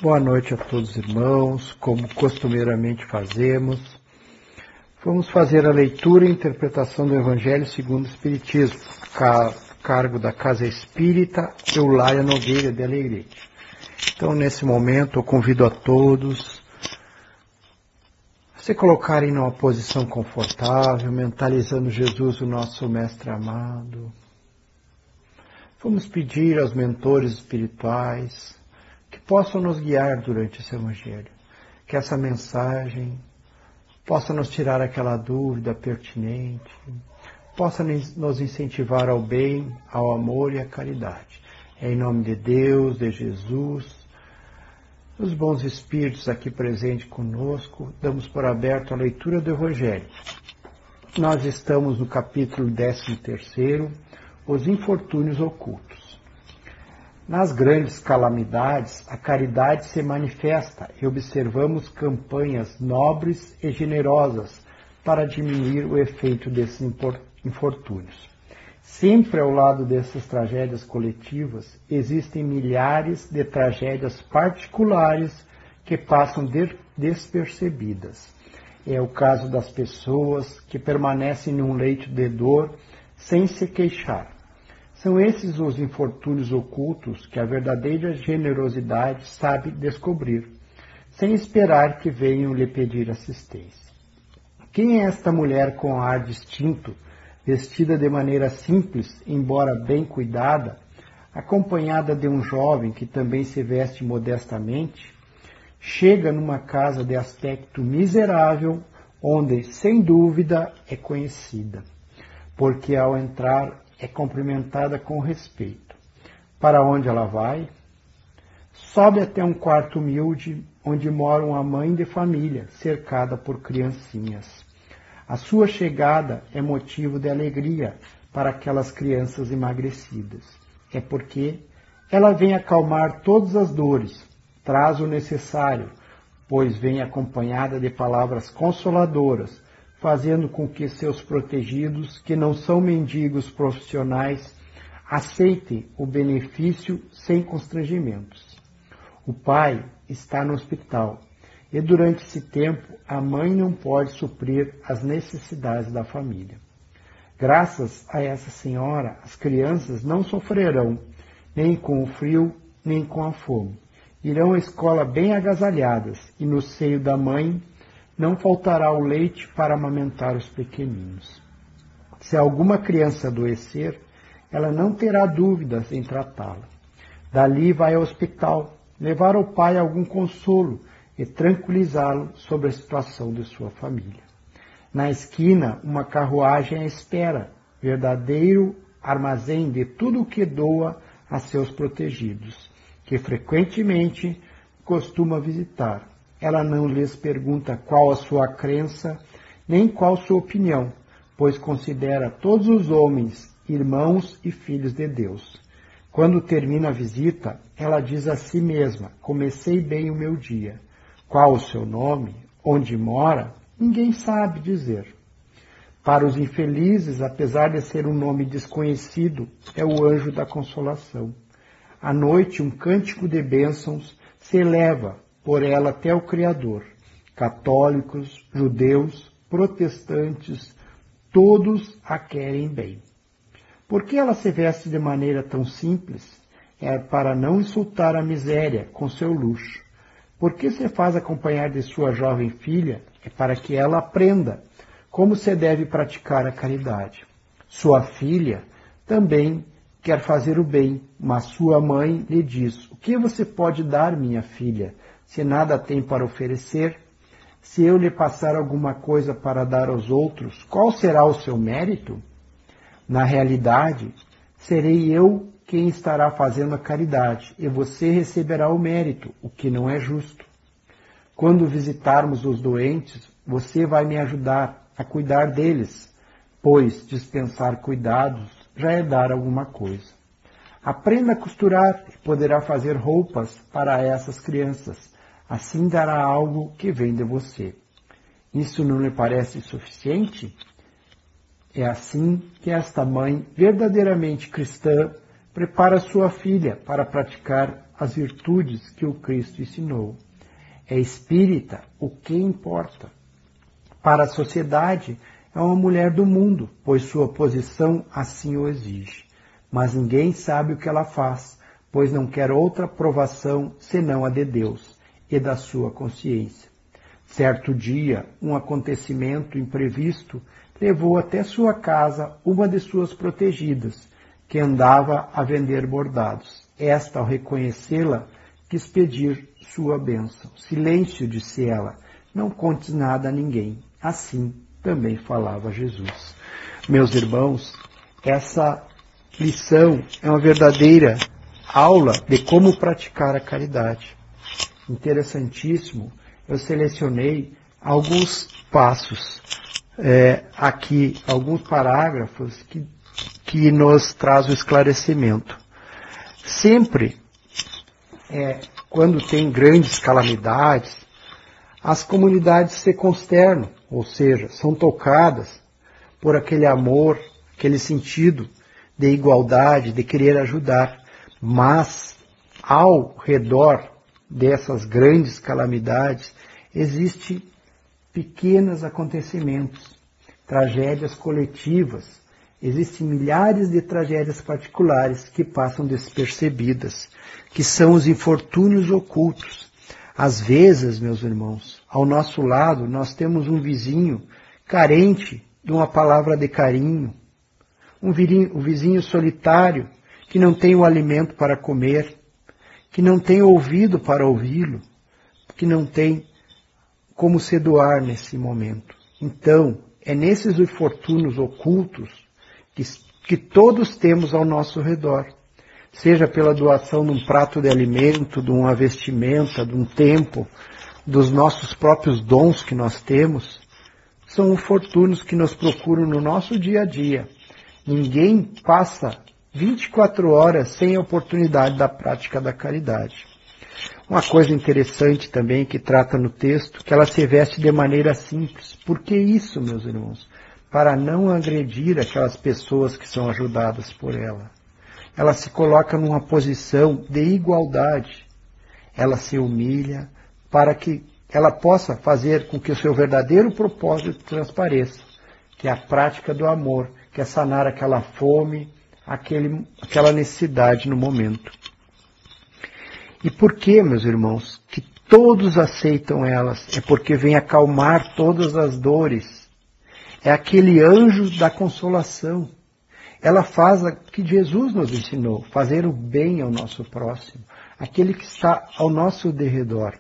Boa noite a todos os irmãos, como costumeiramente fazemos. Vamos fazer a leitura e interpretação do Evangelho segundo o Espiritismo, cargo da Casa Espírita Eulália Nogueira de Alegrete. Então, nesse momento, eu convido a todos a se colocarem numa posição confortável, mentalizando Jesus, o nosso Mestre amado. Vamos pedir aos mentores espirituais que possam nos guiar durante esse Evangelho, que essa mensagem possa nos tirar aquela dúvida pertinente, possa nos incentivar ao bem, ao amor e à caridade. É em nome de Deus, de Jesus, os bons espíritos aqui presentes conosco, damos por aberto a leitura do Evangelho. Nós estamos no capítulo 13º, os infortúnios ocultos. Nas grandes calamidades, a caridade se manifesta e observamos campanhas nobres e generosas para diminuir o efeito desses infortúnios. Sempre ao lado dessas tragédias coletivas, existem milhares de tragédias particulares que passam despercebidas. É o caso das pessoas que permanecem num leito de dor sem se queixar. São esses os infortúnios ocultos que a verdadeira generosidade sabe descobrir, sem esperar que venham lhe pedir assistência. Quem é esta mulher com ar distinto, vestida de maneira simples, embora bem cuidada, acompanhada de um jovem que também se veste modestamente, chega numa casa de aspecto miserável, onde, sem dúvida, é conhecida, porque ao entrar é cumprimentada com respeito. Para onde ela vai? Sobe até um quarto humilde, onde mora uma mãe de família, cercada por criancinhas. A sua chegada é motivo de alegria para aquelas crianças emagrecidas. É porque ela vem acalmar todas as dores, traz o necessário, pois vem acompanhada de palavras consoladoras, fazendo com que seus protegidos, que não são mendigos profissionais, aceitem o benefício sem constrangimentos. O pai está no hospital e durante esse tempo a mãe não pode suprir as necessidades da família. Graças a essa senhora, as crianças não sofrerão nem com o frio, nem com a fome. Irão à escola bem agasalhadas e no seio da mãe não faltará o leite para amamentar os pequeninos. Se alguma criança adoecer, ela não terá dúvidas em tratá-la. Dali vai ao hospital, levar ao pai algum consolo e tranquilizá-lo sobre a situação de sua família. Na esquina, uma carruagem à espera, verdadeiro armazém de tudo o que doa a seus protegidos, que frequentemente costuma visitar. Ela não lhes pergunta qual a sua crença, nem qual sua opinião, pois considera todos os homens irmãos e filhos de Deus. Quando termina a visita, ela diz a si mesma: comecei bem o meu dia. Qual o seu nome? Onde mora? Ninguém sabe dizer. Para os infelizes, apesar de ser um nome desconhecido, é o anjo da consolação. À noite, um cântico de bênçãos se eleva por ela até o Criador. Católicos, judeus, protestantes, todos a querem bem. Por que ela se veste de maneira tão simples? É para não insultar a miséria com seu luxo. Por que se faz acompanhar de sua jovem filha? É para que ela aprenda como se deve praticar a caridade. Sua filha também quer fazer o bem, mas sua mãe lhe diz: o que você pode dar, minha filha? Se nada tem para oferecer, se eu lhe passar alguma coisa para dar aos outros, qual será o seu mérito? Na realidade, serei eu quem estará fazendo a caridade, e você receberá o mérito, o que não é justo. Quando visitarmos os doentes, você vai me ajudar a cuidar deles, pois dispensar cuidados já é dar alguma coisa. Aprenda a costurar e poderá fazer roupas para essas crianças. Assim dará algo que vem de você. Isso não lhe parece suficiente? É assim que esta mãe, verdadeiramente cristã, prepara sua filha para praticar as virtudes que o Cristo ensinou. É espírita, o que importa? Para a sociedade, é uma mulher do mundo, pois sua posição assim o exige. Mas ninguém sabe o que ela faz, pois não quer outra aprovação senão a de Deus e da sua consciência. Certo dia, um acontecimento imprevisto levou até sua casa uma de suas protegidas, que andava a vender bordados. Esta, ao reconhecê-la, quis pedir sua bênção. Silêncio, disse ela, não contes nada a ninguém. Assim também falava Jesus. Meus irmãos, essa lição é uma verdadeira aula de como praticar a caridade. Interessantíssimo, eu selecionei alguns passos aqui, alguns parágrafos que nos traz o esclarecimento. Sempre, quando tem grandes calamidades, as comunidades se consternam, ou seja, são tocadas por aquele amor, aquele sentido de igualdade, de querer ajudar. Mas, ao redor dessas grandes calamidades, existem pequenos acontecimentos, tragédias coletivas. Existem milhares de tragédias particulares que passam despercebidas, que são os infortúnios ocultos. Às vezes, meus irmãos, ao nosso lado nós temos um vizinho carente de uma palavra de carinho, um vizinho solitário que não tem o alimento para comer, que não tem ouvido para ouvi-lo, que não tem como se doar nesse momento. Então, é nesses infortúnios ocultos que todos temos ao nosso redor, seja pela doação de um prato de alimento, de uma vestimenta, de um tempo, dos nossos próprios dons que nós temos, são infortúnios que nos procuram no nosso dia a dia. Ninguém passa 24 horas sem a oportunidade da prática da caridade. Uma coisa interessante também que trata no texto, que ela se veste de maneira simples. Por que isso, meus irmãos? Para não agredir aquelas pessoas que são ajudadas por ela. Ela se coloca numa posição de igualdade. Ela se humilha para que ela possa fazer com que o seu verdadeiro propósito transpareça, que é a prática do amor, que é sanar aquela fome, aquela necessidade no momento. E por que, meus irmãos, que todos aceitam elas? É porque vem acalmar todas as dores. É aquele anjo da consolação. Ela faz o que Jesus nos ensinou, fazer o bem ao nosso próximo, aquele que está ao nosso derredor,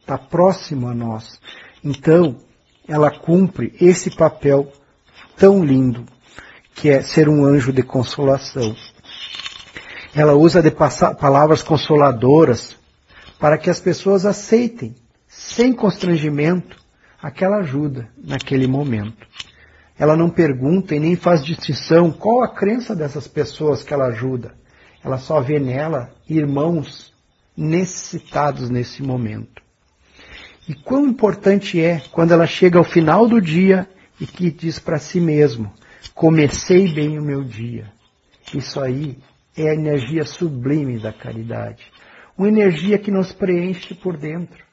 está próximo a nós. Então, ela cumpre esse papel tão lindo, que é ser um anjo de consolação. Ela usa de palavras consoladoras para que as pessoas aceitem, sem constrangimento, aquela ajuda naquele momento. Ela não pergunta e nem faz distinção qual a crença dessas pessoas que ela ajuda. Ela só vê nela irmãos necessitados nesse momento. E quão importante é quando ela chega ao final do dia e que diz para si mesmo, comecei bem o meu dia. Isso aí é a energia sublime da caridade. Uma energia que nos preenche por dentro,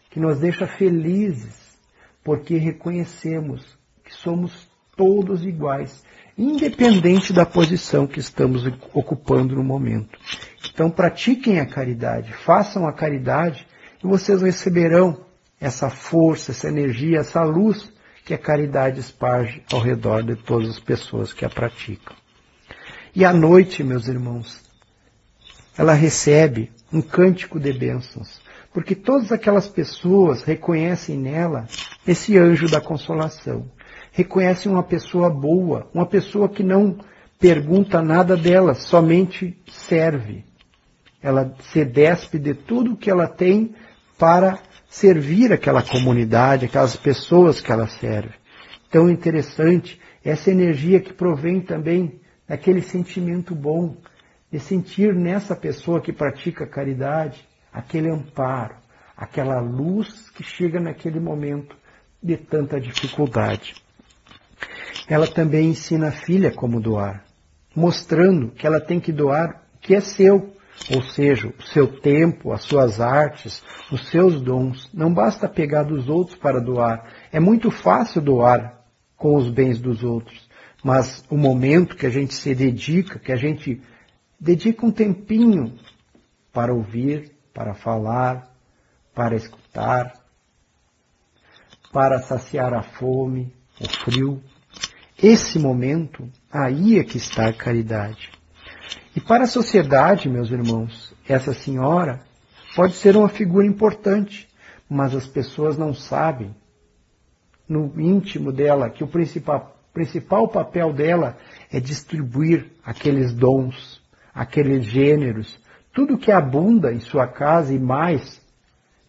que nos deixa felizes, porque reconhecemos que somos todos iguais, independente da posição que estamos ocupando no momento. Então pratiquem a caridade, façam a caridade e vocês receberão essa força, essa energia, essa luz que a caridade esparge ao redor de todas as pessoas que a praticam. E à noite, meus irmãos, ela recebe um cântico de bênçãos, porque todas aquelas pessoas reconhecem nela esse anjo da consolação. Reconhecem uma pessoa boa, uma pessoa que não pergunta nada dela, somente serve. Ela se despe de tudo que ela tem para servir aquela comunidade, aquelas pessoas que ela serve. Então é interessante essa energia que provém também daquele sentimento bom, de sentir nessa pessoa que pratica a caridade aquele amparo, aquela luz que chega naquele momento de tanta dificuldade. Ela também ensina a filha como doar, mostrando que ela tem que doar o que é seu, ou seja, o seu tempo, as suas artes, os seus dons. Não basta pegar dos outros para doar. É muito fácil doar com os bens dos outros, mas o momento que a gente se dedica, que a gente dedica um tempinho para ouvir, para falar, para escutar, para saciar a fome, o frio, esse momento, aí é que está a caridade. E para a sociedade, meus irmãos, essa senhora pode ser uma figura importante, mas as pessoas não sabem, no íntimo dela, que o principal papel dela é distribuir aqueles dons, aqueles gêneros, tudo que abunda em sua casa e mais.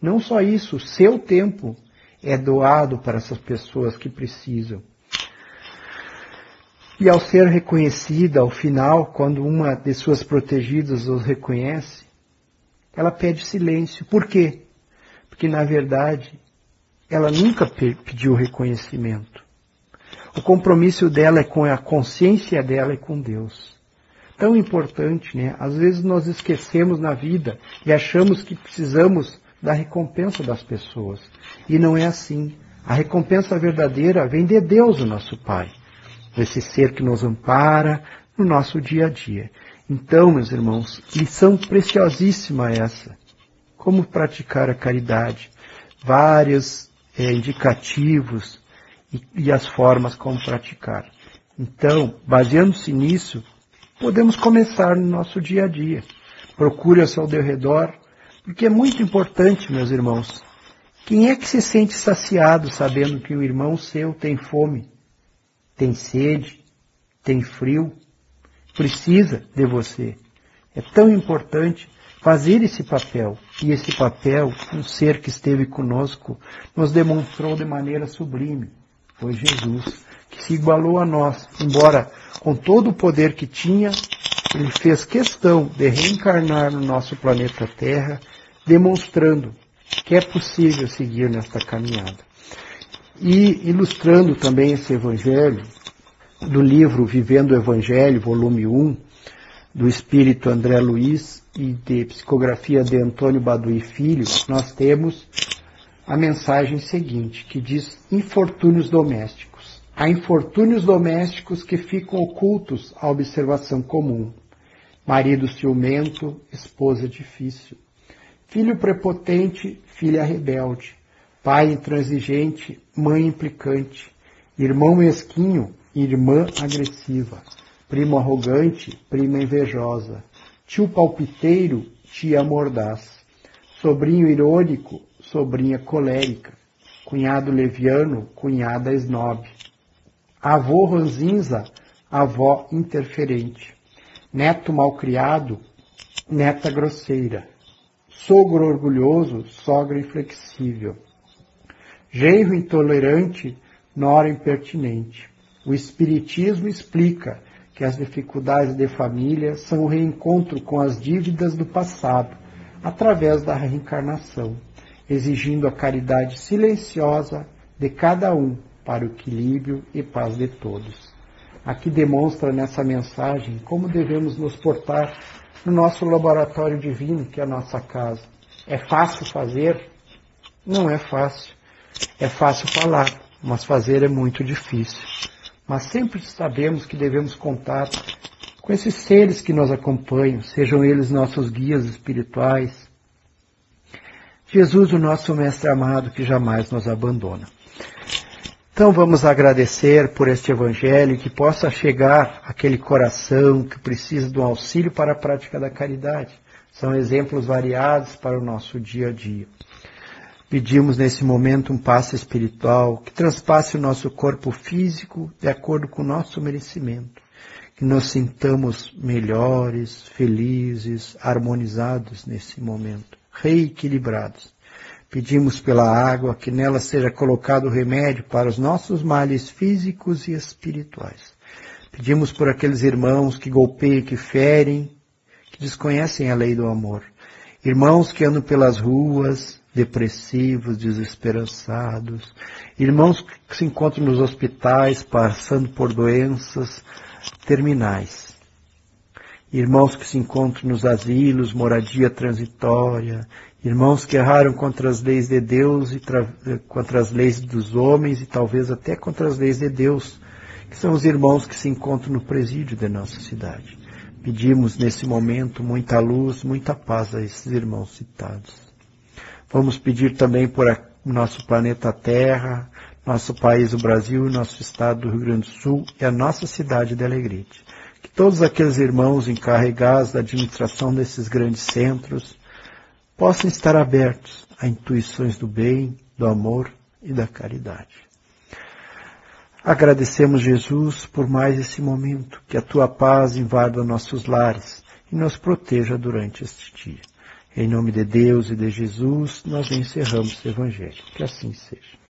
Não só isso, o seu tempo é doado para essas pessoas que precisam. E ao ser reconhecida, ao final, quando uma de suas protegidas os reconhece, ela pede silêncio. Por quê? Porque, na verdade, ela nunca pediu reconhecimento. O compromisso dela é com a consciência dela e com Deus. Tão importante, né? Às vezes nós esquecemos na vida e achamos que precisamos da recompensa das pessoas. E não é assim. A recompensa verdadeira vem de Deus, o nosso Pai. Esse ser que nos ampara no nosso dia a dia. Então, meus irmãos, lição preciosíssima essa. Como praticar a caridade. Vários indicativos e as formas como praticar. Então, baseando-se nisso, podemos começar no nosso dia a dia. Procure ao seu redor, porque é muito importante, meus irmãos. Quem é que se sente saciado sabendo que o irmão seu tem fome, tem sede, tem frio, precisa de você? É tão importante fazer esse papel. E esse papel, um ser que esteve conosco, nos demonstrou de maneira sublime. Foi Jesus, que se igualou a nós, embora com todo o poder que tinha, ele fez questão de reencarnar no nosso planeta Terra, demonstrando que é possível seguir nesta caminhada. E ilustrando também esse Evangelho, do livro Vivendo o Evangelho, volume 1, do Espírito André Luiz e de psicografia de Antônio Baduy Filho, nós temos a mensagem seguinte, que diz: infortúnios domésticos. Há infortúnios domésticos que ficam ocultos à observação comum. Marido ciumento, esposa difícil. Filho prepotente, filha rebelde. Pai intransigente, mãe implicante. Irmão mesquinho, irmã agressiva. Primo arrogante, prima invejosa. Tio palpiteiro, tia mordaz. Sobrinho irônico, sobrinha colérica. Cunhado leviano, cunhada esnobe. Avô ranzinza, avó interferente. Neto malcriado, neta grosseira. Sogro orgulhoso, sogra inflexível. Genro intolerante, nora impertinente. O Espiritismo explica que as dificuldades de família são o reencontro com as dívidas do passado, através da reencarnação, exigindo a caridade silenciosa de cada um para o equilíbrio e paz de todos. Aqui demonstra nessa mensagem como devemos nos portar no nosso laboratório divino, que é a nossa casa. É fácil fazer? Não é fácil. É fácil falar, mas fazer é muito difícil. Mas sempre sabemos que devemos contar com esses seres que nos acompanham, sejam eles nossos guias espirituais. Jesus, o nosso Mestre amado, que jamais nos abandona. Então vamos agradecer por este Evangelho, que possa chegar àquele coração que precisa de um auxílio para a prática da caridade. São exemplos variados para o nosso dia a dia. Pedimos nesse momento um passe espiritual que transpasse o nosso corpo físico de acordo com o nosso merecimento. Que nos sintamos melhores, felizes, harmonizados nesse momento, reequilibrados. Pedimos pela água que nela seja colocado o remédio para os nossos males físicos e espirituais. Pedimos por aqueles irmãos que golpeiam, que ferem, que desconhecem a lei do amor. Irmãos que andam pelas ruas, depressivos, desesperançados. Irmãos que se encontram nos hospitais, passando por doenças terminais. irmãos que se encontram nos asilos, moradia transitória, irmãos que erraram contra as leis de Deus e contra as leis dos homens e talvez até contra as leis de Deus, que são os irmãos que se encontram no presídio de nossa cidade. Pedimos nesse momento muita luz, muita paz a esses irmãos citados. Vamos pedir também por nosso planeta Terra, nosso país, o Brasil, nosso estado do Rio Grande do Sul e a nossa cidade de Alegrete. Que todos aqueles irmãos encarregados da administração desses grandes centros possam estar abertos a intuições do bem, do amor e da caridade. Agradecemos, Jesus, por mais esse momento, que a Tua paz invada nossos lares e nos proteja durante este dia. Em nome de Deus e de Jesus, nós encerramos o Evangelho. Que assim seja.